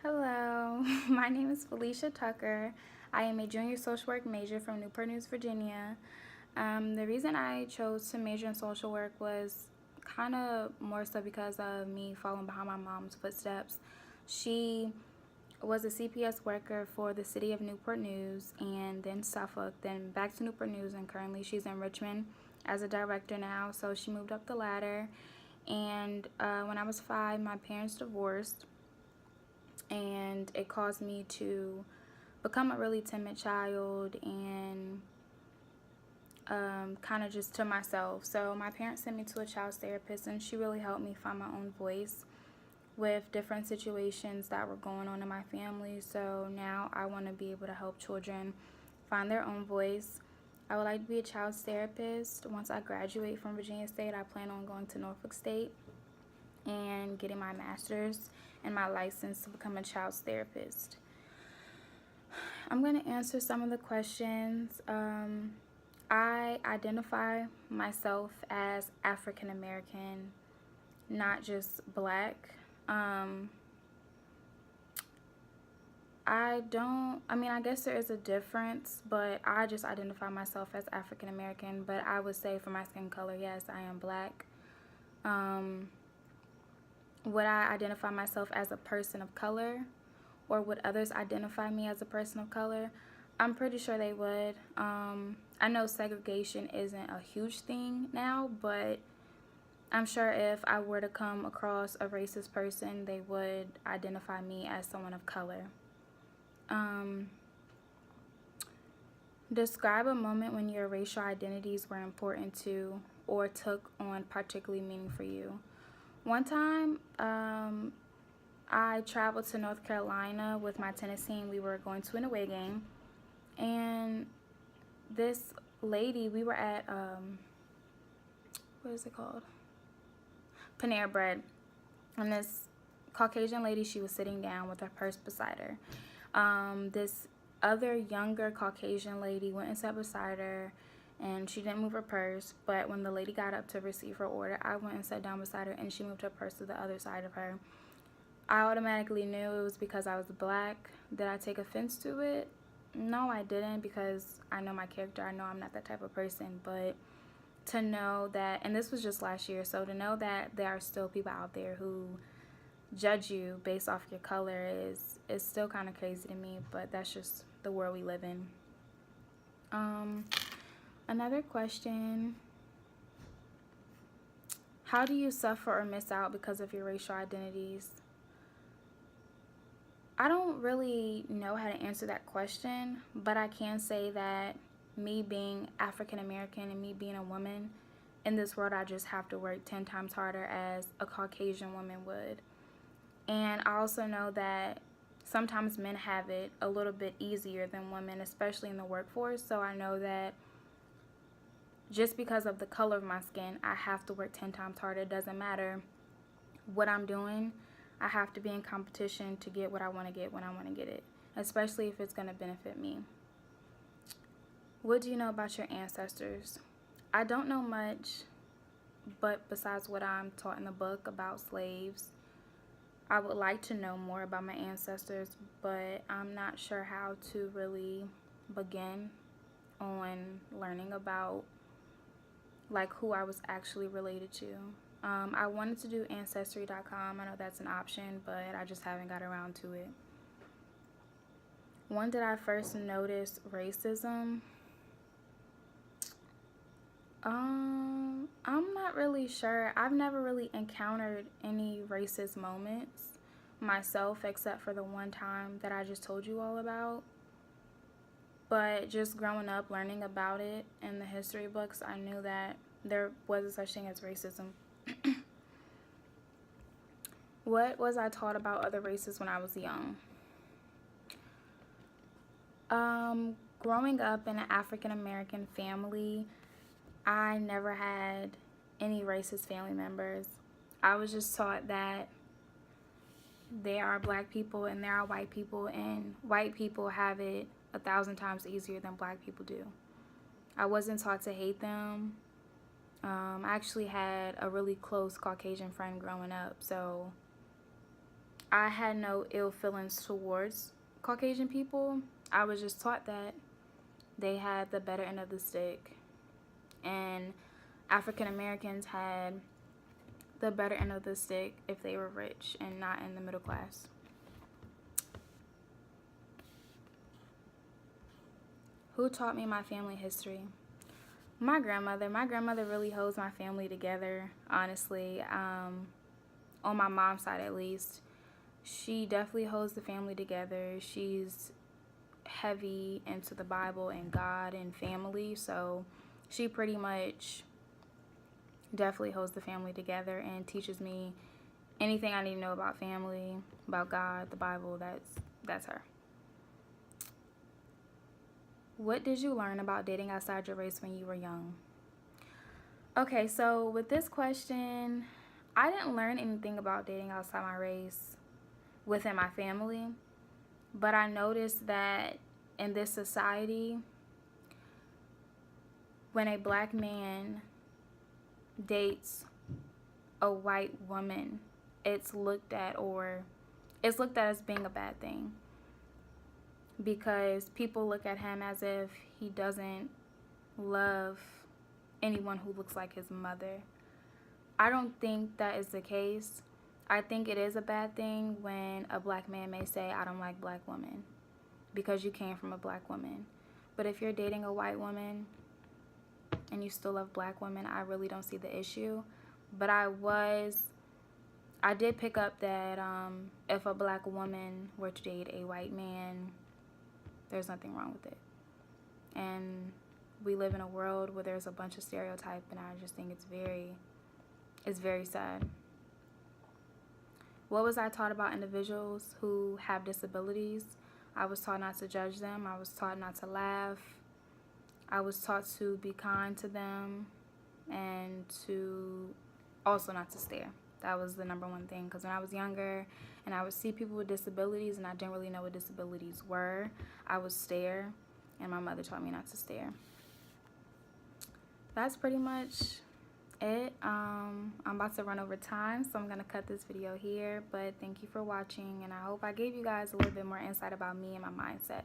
Hello, my name is Felicia Tucker. I am a junior social work major from Newport News, Virginia. The reason I chose to major in social work was kind of more so because of me following behind my mom's footsteps. She was a CPS worker for the city of Newport News and then Suffolk, then back to Newport News, and currently she's in Richmond as a director now. So she moved up the ladder. And when I was 5, my parents divorced, and it caused me to become a really timid child and kind of just to myself. So my parents sent me to a child therapist, and she really helped me find my own voice with different situations that were going on in my family. So now I want to be able to help children find their own voice. I would like to be a child therapist. Once I graduate from Virginia State, I plan on going to Norfolk State and getting my master's and my license to become a child therapist. I'm going to answer some of the questions. I identify myself as African American, not just black. I guess there is a difference, but I just identify myself as African American. But I would say for my skin color, yes, I am black. Would I identify myself as a person of color, or would others identify me as a person of color? I'm pretty sure they would. I know segregation isn't a huge thing now, but I'm sure if I were to come across a racist person, they would identify me as someone of color. Describe a moment when your racial identities were important to or took on particularly meaning for you. One time, I traveled to North Carolina with my tennis team. We were going to an away game, and this lady, we were at what is it called? Panera Bread, and this Caucasian lady, she was sitting down with her purse beside her. This other younger Caucasian lady went and sat beside her, and she didn't move her purse. But when the lady got up to receive her order, I went and sat down beside her, and she moved her purse to the other side of her. I automatically knew it was because I was black. Did I take offense to it? No, I didn't, because I know my character. I know I'm not that type of person. But to know that, and this was just last year, so to know that there are still people out there who judge you based off your color is still kind of crazy to me, but that's just the world we live in. Another question: how do you suffer or miss out because of your racial identities? I don't really know how to answer that question, but I can say that me being African American and me being a woman in this world, I just have to work 10 times harder as a Caucasian woman would. And I also know that sometimes men have it a little bit easier than women, especially in the workforce. So I know that just because of the color of my skin, I have to work 10 times harder. It doesn't matter what I'm doing. I have to be in competition to get what I want to get when I want to get it, especially if it's going to benefit me. What do you know about your ancestors? I don't know much, but besides what I'm taught in the book about slaves, I would like to know more about my ancestors, but I'm not sure how to really begin on learning about like who I was actually related to. I wanted to do Ancestry.com. I know that's an option, but I just haven't got around to it. When did I first notice racism? I'm not really sure. I've never really encountered any racist moments myself, except for the one time that I just told you all about. But just growing up, learning about it in the history books, I knew that there was a such thing as racism. What was I taught about other races when I was young? Growing up in an African American family, I never had any racist family members. I was just taught that there are black people and there are white people, and white people have it 1,000 times easier than black people do. I wasn't taught to hate them. I actually had a really close Caucasian friend growing up, so I had no ill feelings towards Caucasian people. I was just taught that they had the better end of the stick, and African Americans had the better end of the stick if they were rich and not in the middle class. Who taught me my family history? My grandmother. My grandmother really holds my family together, honestly. On my mom's side, at least. She definitely holds the family together. She's heavy into the Bible and God and family, so she pretty much definitely holds the family together and teaches me anything I need to know about family, about God, the Bible. That's her. What did you learn about dating outside your race when you were young? Okay, so with this question, I didn't learn anything about dating outside my race within my family, but I noticed that in this society, when a black man dates a white woman, it's looked at as being a bad thing, because people look at him as if he doesn't love anyone who looks like his mother. I don't think that is the case. I think it is a bad thing when a black man may say, I don't like black women, because you came from a black woman. But if you're dating a white woman and you still love black women, I really don't see the issue. But I did pick up that if a black woman were to date a white man, there's nothing wrong with it. And we live in a world where there's a bunch of stereotype, and I just think it's very sad. What was I taught about individuals who have disabilities? I was taught not to judge them. I was taught not to laugh. I was taught to be kind to them and to also not to stare. That was the number one thing, because when I was younger and I would see people with disabilities and I didn't really know what disabilities were, I would stare, and my mother taught me not to stare. That's pretty much it. I'm about to run over time, so I'm going to cut this video here, but thank you for watching, and I hope I gave you guys a little bit more insight about me and my mindset.